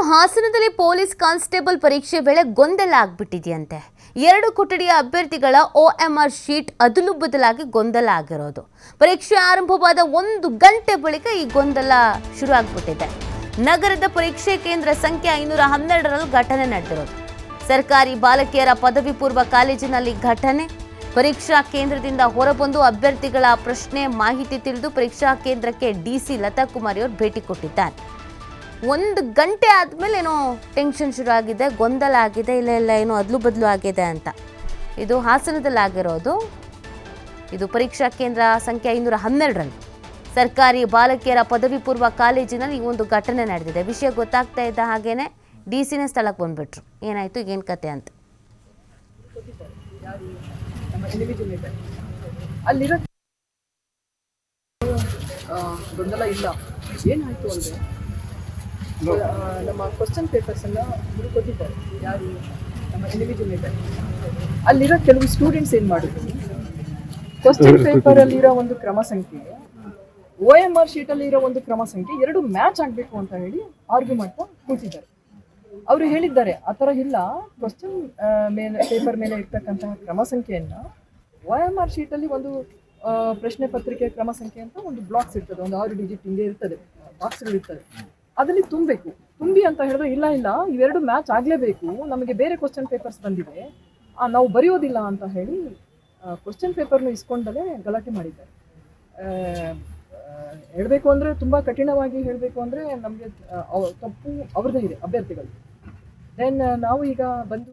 ಹಾಸನದಲ್ಲಿ police constable ಪರೀಕ್ಷೆ ವೇಳೆ ಗೊಂದಲ ಆಗ್ಬಿಟ್ಟಿದೆಯಂತೆ. 2 ಕೊಠಡಿಯ ಅಭ್ಯರ್ಥಿಗಳ OMR ಶೀಟ್ ಅದಲು ಬದಲಾಗಿ ಗೊಂದಲ ಆಗಿರೋದು. ಪರೀಕ್ಷೆ ಆರಂಭವಾದ 1 ಗಂಟೆ ಬಳಿಕ ಈ ಗೊಂದಲ ಶುರು ಆಗ್ಬಿಟ್ಟಿದೆ. ನಗರದ ಪರೀಕ್ಷೆ ಕೇಂದ್ರ ಸಂಖ್ಯೆ 512ರಲ್ಲಿ ಘಟನೆ ನಡೆದಿರೋದು. ಸರ್ಕಾರಿ ಬಾಲಕಿಯರ ಪದವಿ ಪೂರ್ವ ಕಾಲೇಜಿನಲ್ಲಿ ಘಟನೆ. ಪರೀಕ್ಷಾ ಕೇಂದ್ರದಿಂದ ಹೊರಬಂದು ಅಭ್ಯರ್ಥಿಗಳ ಪ್ರಶ್ನೆ ಮಾಹಿತಿ ತಿಳಿದು ಪರೀಕ್ಷಾ ಕೇಂದ್ರಕ್ಕೆ DC ಲತಾ ಕುಮಾರಿ ಅವರು ಭೇಟಿ ಕೊಟ್ಟಿದ್ದಾರೆ. 1 ಗಂಟೆ ಆದಮೇಲೆ ಏನೋ ಟೆನ್ಷನ್ ಶುರು ಆಗಿದೆ, ಗೊಂದಲ ಆಗಿದೆ, ಇಲ್ಲ ಏನೋ ಅದಲು ಬದಲು ಆಗಿದೆ ಅಂತ. ಇದು ಹಾಸನದಲ್ಲಿ ಆಗಿರೋದು. ಇದು ಪರೀಕ್ಷಾ ಕೇಂದ್ರ ಸಂಖ್ಯೆ 512ರಲ್ಲಿ ಸರ್ಕಾರಿ ಬಾಲಕಿಯರ ಪದವಿ ಪೂರ್ವ ಕಾಲೇಜಿನಲ್ಲಿ ಈ ಒಂದು ಘಟನೆ ನಡೆದಿದೆ. ವಿಷಯ ಗೊತ್ತಾಗ್ತಾ ಇದ್ದ ಹಾಗೇನೆ DCನೇ ಸ್ಥಳಕ್ಕೆ ಬಂದ್ಬಿಟ್ರು. ಏನಾಯ್ತು, ಏನು ಕತೆ ಅಂತ. ಅಲ್ಲಿರೋ ಗೊಂದಲ ಇಲ್ಲ. ಏನಾಯ್ತು ಅಂದರೆ ನಮ್ಮ ಕ್ವಶನ್ ಪೇಪರ್ಸನ್ನು ಇವರು ಕೊಟ್ಟಿದ್ದಾರೆ. ಯಾರು? ನಮ್ಮ ಇಂಡಿವಿಜುವಲ್. ಅಲ್ಲಿರೋ ಕೆಲವು ಸ್ಟೂಡೆಂಟ್ಸ್ ಏನು ಮಾಡಿದ್ರು, ಕ್ವಶನ್ ಪೇಪರಲ್ಲಿರೋ ಒಂದು ಕ್ರಮ ಸಂಖ್ಯೆ, OMR ಶೀಟಲ್ಲಿರೋ ಒಂದು ಕ್ರಮ ಸಂಖ್ಯೆ 2 ಮ್ಯಾಚ್ ಆಗಬೇಕು ಅಂತ ಹೇಳಿ ಆರ್ಗ್ಯೂ ಮಾಡ್ತಾ ಕೂತಿದ್ದಾರೆ. ಅವರು ಹೇಳಿದ್ದಾರೆ, ಆ ಥರ ಇಲ್ಲ, ಕ್ವಶನ್ ಪೇಪರ್ ಮೇಲೆ ಇರ್ತಕ್ಕಂತಹ ಕ್ರಮ ಸಂಖ್ಯೆಯನ್ನು OMR ಶೀಟಲ್ಲಿ ಒಂದು ಪ್ರಶ್ನೆ ಪತ್ರಿಕೆ ಕ್ರಮ ಸಂಖ್ಯೆ ಅಂತ ಒಂದು ಬ್ಲಾಕ್ಸ್ ಇರ್ತದೆ, ಒಂದು 6 ಡಿಜಿಟ್ ಹಿಂಗೆ ಇರ್ತದೆ, ಬಾಕ್ಸ್ಗಳು ಇರ್ತದೆ, ಅದರಲ್ಲಿ ತುಂಬಿ ಅಂತ ಹೇಳಿದ್ರೆ ಇಲ್ಲ ಇವೆರಡು ಮ್ಯಾಚ್ ಆಗಲೇಬೇಕು, ನಮಗೆ ಬೇರೆ ಕ್ವಶನ್ ಪೇಪರ್ಸ್ ಬಂದಿದೆ, ನಾವು ಬರೆಯೋದಿಲ್ಲ ಅಂತ ಹೇಳಿ ಕ್ವಶನ್ ಪೇಪರ್ನು ಇಸ್ಕೊಂಡಲೇ ಗಲಾಟೆ ಮಾಡಿದ್ದಾರೆ. ಹೇಳಬೇಕು ಅಂದರೆ ತುಂಬ ಕಠಿಣವಾಗಿ ಹೇಳಬೇಕು ಅಂದರೆ ನಮಗೆ ತಪ್ಪು ಅವ್ರದ್ದೇ ಇದೆ, ಅಭ್ಯರ್ಥಿಗಳು. ದೆನ್ ನಾವು ಈಗ ಬಂದು